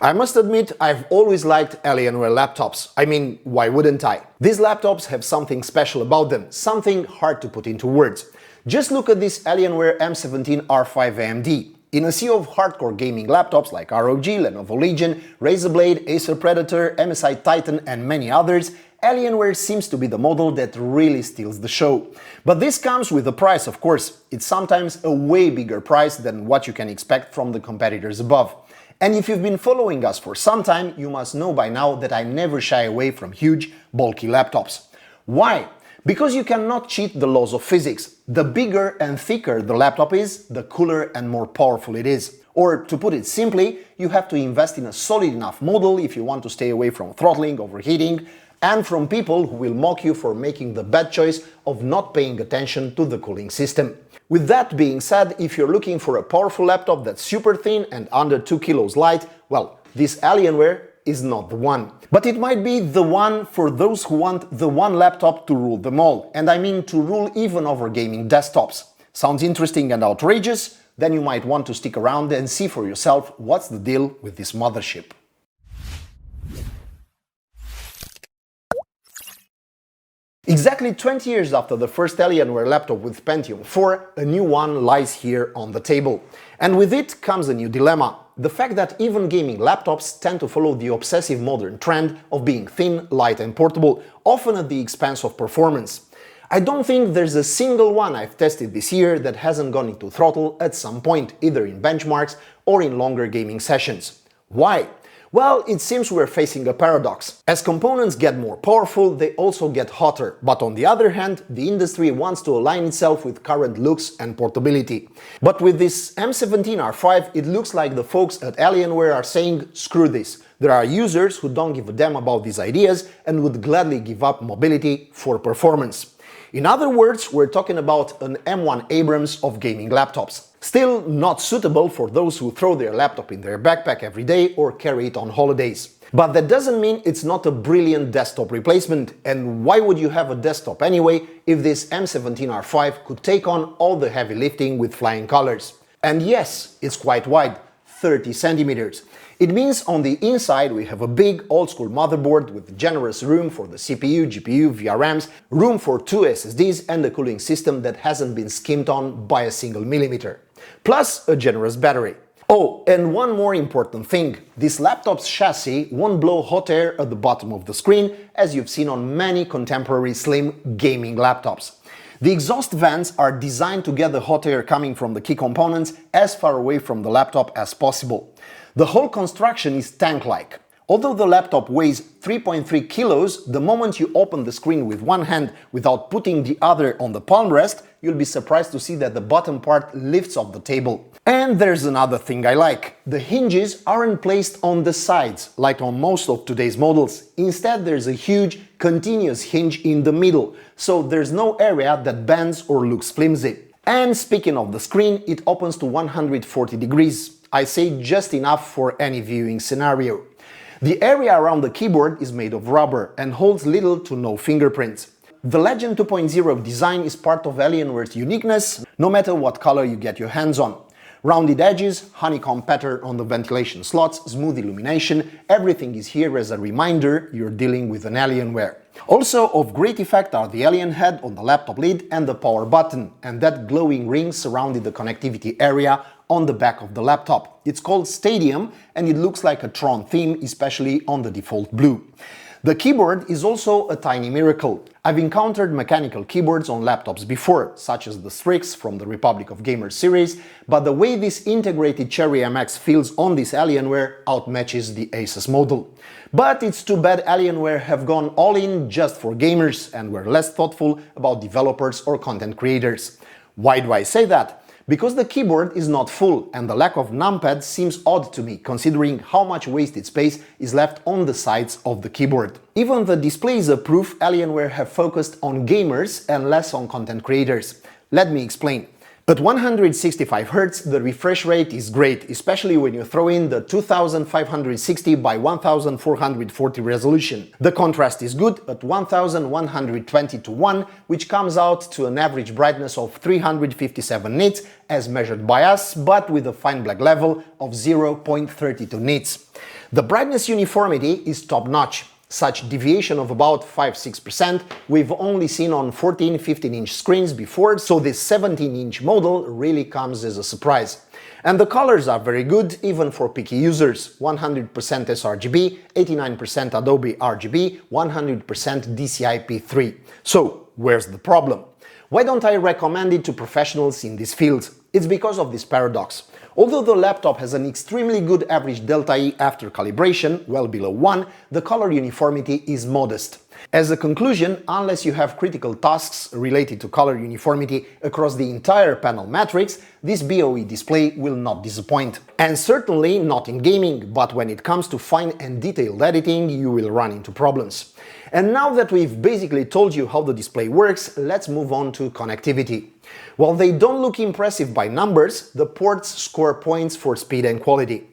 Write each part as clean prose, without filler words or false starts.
I must admit, I've always liked Alienware laptops. I mean, why wouldn't I? These laptops have something special about them, something hard to put into words. Just look at this Alienware M17 R5 AMD. In a sea of hardcore gaming laptops like ROG, Lenovo Legion, Razer Blade, Acer Predator, MSI Titan and many others, Alienware seems to be the model that really steals the show. But this comes with a price, of course. It's sometimes a way bigger price than what you can expect from the competitors above. And if you've been following us for some time, you must know by now that I never shy away from huge, bulky laptops. Why? Because you cannot cheat the laws of physics. The bigger and thicker the laptop is, the cooler and more powerful it is. Or, to put it simply, you have to invest in a solid enough model if you want to stay away from throttling, overheating, and from people who will mock you for making the bad choice of not paying attention to the cooling system. With that being said, if you're looking for a powerful laptop that's super thin and under 2 kilos light, well, this Alienware is not the one. But it might be the one for those who want the one laptop to rule them all, and I mean to rule even over gaming desktops. Sounds interesting and outrageous? Then you might want to stick around and see for yourself what's the deal with this mothership. Exactly 20 years after the first Alienware laptop with Pentium 4, a new one lies here on the table. And with it comes a new dilemma. The fact that even gaming laptops tend to follow the obsessive modern trend of being thin, light and portable, often at the expense of performance. I don't think there's a single one I've tested this year that hasn't gone into throttle at some point, either in benchmarks or in longer gaming sessions. Why? Well, it seems we're facing a paradox. As components get more powerful, they also get hotter, but on the other hand, the industry wants to align itself with current looks and portability. But with this M17 R5, it looks like the folks at Alienware are saying, screw this. There are users who don't give a damn about these ideas and would gladly give up mobility for performance. In other words, we're talking about an M1 Abrams of gaming laptops. Still not suitable for those who throw their laptop in their backpack every day or carry it on holidays. But that doesn't mean it's not a brilliant desktop replacement. And why would you have a desktop anyway if this M17 R5 could take on all the heavy lifting with flying colors? And yes, it's quite wide, 30 centimeters. It means on the inside we have a big old-school motherboard with generous room for the CPU, GPU, VRMs, room for 2 SSDs and a cooling system that hasn't been skimped on by a single millimeter. Plus a generous battery. Oh, and one more important thing. This laptop's chassis won't blow hot air at the bottom of the screen, as you've seen on many contemporary slim gaming laptops. The exhaust vents are designed to get the hot air coming from the key components as far away from the laptop as possible. The whole construction is tank-like. Although the laptop weighs 3.3 kilos, the moment you open the screen with one hand without putting the other on the palm rest, you'll be surprised to see that the bottom part lifts off the table. And there's another thing I like. The hinges aren't placed on the sides, like on most of today's models. Instead, there's a huge, continuous hinge in the middle, so there's no area that bends or looks flimsy. And speaking of the screen, it opens to 140 degrees. I say just enough for any viewing scenario. The area around the keyboard is made of rubber and holds little to no fingerprints. The Legend 2.0 design is part of Alienware's uniqueness, no matter what color you get your hands on. Rounded edges, honeycomb pattern on the ventilation slots, smooth illumination, everything is here as a reminder you're dealing with an Alienware. Also of great effect are the alien head on the laptop lid and the power button, and that glowing ring surrounding the connectivity area on the back of the laptop. It's called Stadium and it looks like a Tron theme, especially on the default blue. The keyboard is also a tiny miracle. I've encountered mechanical keyboards on laptops before, such as the Strix from the Republic of Gamers series, but the way this integrated Cherry MX feels on this Alienware outmatches the Asus model. But it's too bad Alienware have gone all in just for gamers and were less thoughtful about developers or content creators. Why do I say that? Because the keyboard is not full and the lack of numpad seems odd to me, considering how much wasted space is left on the sides of the keyboard. Even the display is a proof Alienware have focused on gamers and less on content creators. Let me explain. At 165 Hz, the refresh rate is great, especially when you throw in the 2560 by 1440 resolution. The contrast is good at 1120 to 1, which comes out to an average brightness of 357 nits as measured by us, but with a fine black level of 0.32 nits. The brightness uniformity is top-notch. Such deviation of about 5–6% we've only seen on 14–15-inch screens before, so this 17-inch model really comes as a surprise. And the colors are very good even for picky users: 100% sRGB, 89% Adobe RGB, 100% DCI-P3. So, where's the problem? Why don't I recommend it to professionals in this field? It's because of this paradox. Although the laptop has an extremely good average delta E after calibration, well below 1, the color uniformity is modest. As a conclusion, unless you have critical tasks related to color uniformity across the entire panel matrix, this BOE display will not disappoint. And certainly not in gaming, but when it comes to fine and detailed editing, you will run into problems. And now that we've basically told you how the display works, let's move on to connectivity. While they don't look impressive by numbers, the ports score points for speed and quality.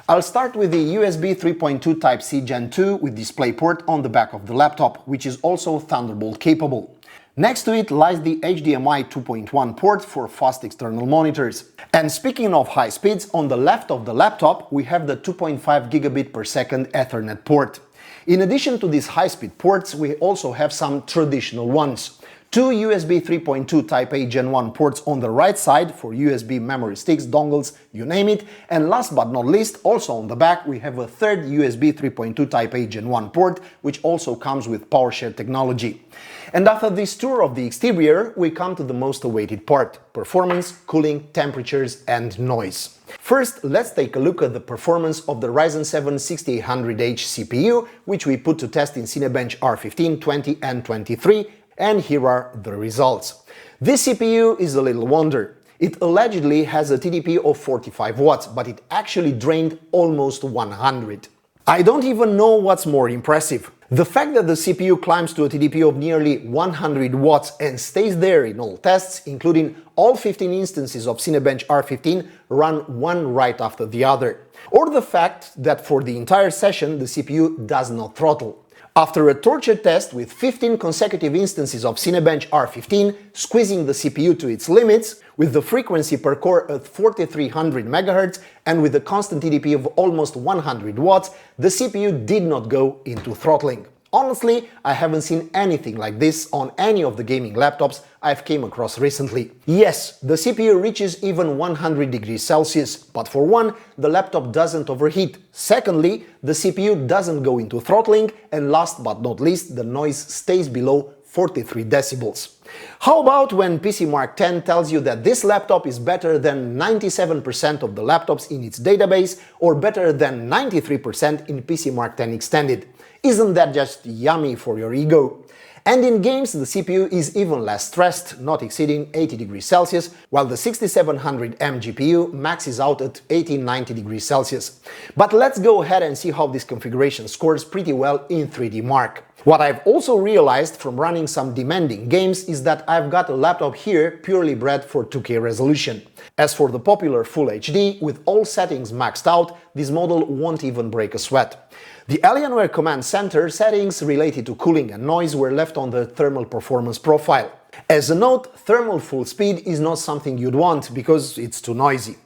I'll start with the USB 3.2 Type-C Gen 2 with DisplayPort on the back of the laptop, which is also Thunderbolt capable. Next to it lies the HDMI 2.1 port for fast external monitors. And speaking of high speeds, on the left of the laptop we have the 2.5 gigabit per second Ethernet port. In addition to these high-speed ports, we also have some traditional ones. Two USB 3.2 Type-A Gen 1 ports on the right side for USB memory sticks, dongles, you name it, and last but not least, also on the back we have a third USB 3.2 Type-A Gen 1 port, which also comes with PowerShare technology. And after this tour of the exterior, we come to the most awaited part: performance, cooling, temperatures and noise. First, let's take a look at the performance of the Ryzen 7 6800H CPU, which we put to test in Cinebench R15, 20 and 23, and here are the results. This CPU is a little wonder. It allegedly has a TDP of 45 watts, but it actually drained almost 100. I don't even know what's more impressive. The fact that the CPU climbs to a TDP of nearly 100 watts and stays there in all tests, including all 15 instances of Cinebench R15 run one right after the other. Or the fact that for the entire session the CPU does not throttle. After a torture test with 15 consecutive instances of Cinebench R15, squeezing the CPU to its limits, with the frequency per core at 4300 MHz and with a constant TDP of almost 100 watts, the CPU did not go into throttling. Honestly, I haven't seen anything like this on any of the gaming laptops I've came across recently. Yes, the CPU reaches even 100 degrees Celsius, but for one, the laptop doesn't overheat. Secondly, the CPU doesn't go into throttling, and last but not least, the noise stays below 43 decibels. How about when PC Mark 10 tells you that this laptop is better than 97% of the laptops in its database, or better than 93% in PC Mark 10 Extended? Isn't that just yummy for your ego? And in games, the CPU is even less stressed, not exceeding 80 degrees Celsius, while the 6700M GPU maxes out at 80–90 degrees Celsius. But let's go ahead and see how this configuration scores pretty well in 3D Mark. What I've also realized from running some demanding games is that I've got a laptop here purely bred for 2K resolution. As for the popular Full HD, with all settings maxed out, this model won't even break a sweat. The Alienware Command Center settings related to cooling and noise were left on the thermal performance profile. As a note, thermal full speed is not something you'd want because it's too noisy.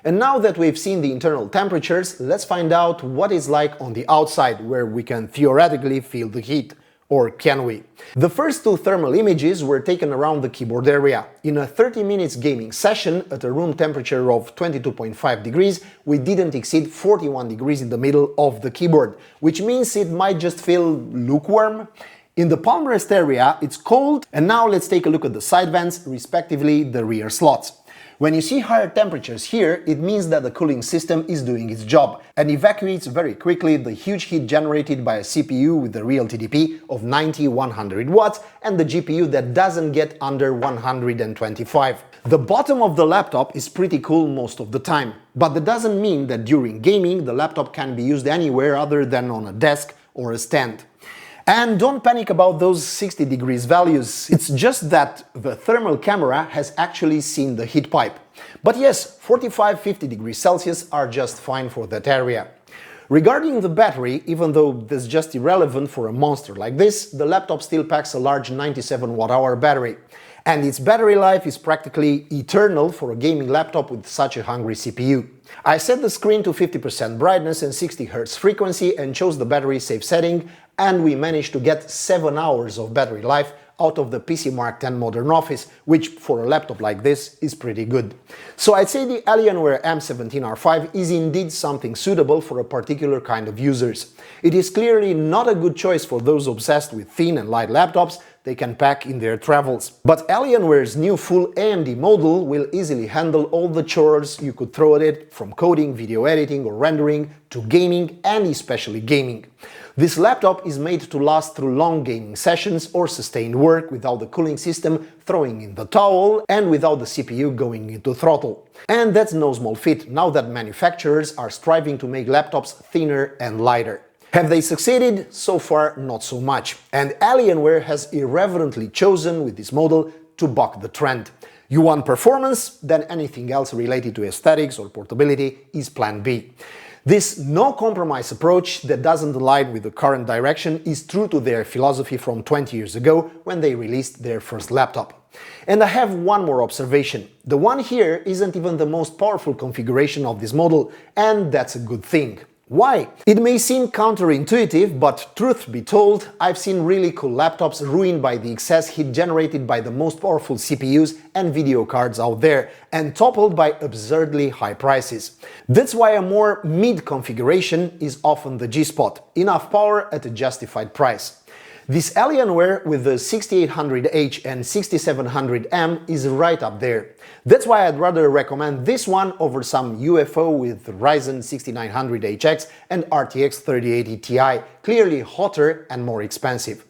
And now that we've seen the internal temperatures, let's find out what it's like on the outside, where we can theoretically feel the heat. Or can we? The first two thermal images were taken around the keyboard area. In a 30 minutes gaming session at a room temperature of 22.5 degrees, we didn't exceed 41 degrees in the middle of the keyboard, which means it might just feel lukewarm. In the palm rest area, it's cold, and now let's take a look at the side vents, respectively the rear slots. When you see higher temperatures here, it means that the cooling system is doing its job and evacuates very quickly the huge heat generated by a CPU with a real TDP of 90–100 watts and the GPU that doesn't get under 125. The bottom of the laptop is pretty cool most of the time, but that doesn't mean that during gaming the laptop can be used anywhere other than on a desk or a stand. And don't panic about those 60 degrees values, it's just that the thermal camera has actually seen the heat pipe. But yes, 45-50 degrees Celsius are just fine for that area. Regarding the battery, even though that's just irrelevant for a monster like this, the laptop still packs a large 97 Wh battery. And its battery life is practically eternal for a gaming laptop with such a hungry CPU. I set the screen to 50% brightness and 60 Hz frequency and chose the battery safe setting, and we managed to get 7 hours of battery life out of the PC Mark X Modern Office, which for a laptop like this is pretty good. So I'd say the Alienware M17 R5 is indeed something suitable for a particular kind of users. It is clearly not a good choice for those obsessed with thin and light laptops they can pack in their travels. But Alienware's new full AMD model will easily handle all the chores you could throw at it, from coding, video editing or rendering to gaming, and especially gaming. This laptop is made to last through long gaming sessions or sustained work without the cooling system throwing in the towel and without the CPU going into throttle. And that's no small feat now that manufacturers are striving to make laptops thinner and lighter. Have they succeeded? So far, not so much. And Alienware has irreverently chosen with this model to buck the trend. You want performance? Then anything else related to aesthetics or portability is plan B. This no-compromise approach that doesn't align with the current direction is true to their philosophy from 20 years ago when they released their first laptop. And I have one more observation. The one here isn't even the most powerful configuration of this model, and that's a good thing. Why? It may seem counterintuitive, but truth be told, I've seen really cool laptops ruined by the excess heat generated by the most powerful CPUs and video cards out there, and toppled by absurdly high prices. That's why a more mid configuration is often the G-spot, enough power at a justified price. This Alienware with the 6800H and 6700M is right up there. That's why I'd rather recommend this one over some UFO with Ryzen 6900HX and RTX 3080 Ti, clearly hotter and more expensive.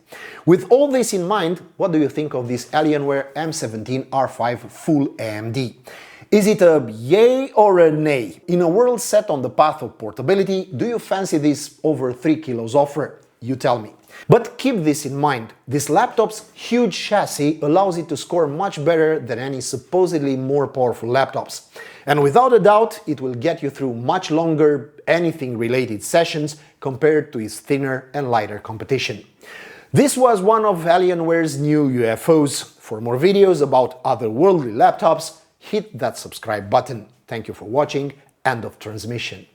With all this in mind, what do you think of this Alienware M17 R5 full AMD? Is it a yay or a nay? In a world set on the path of portability, do you fancy this over 3 kilos offer? You tell me. But keep this in mind, this laptop's huge chassis allows it to score much better than any supposedly more powerful laptops. And without a doubt, it will get you through much longer anything-related sessions compared to its thinner and lighter competition. This was one of Alienware's new UFOs. For more videos about otherworldly laptops, hit that subscribe button. Thank you for watching. End of transmission.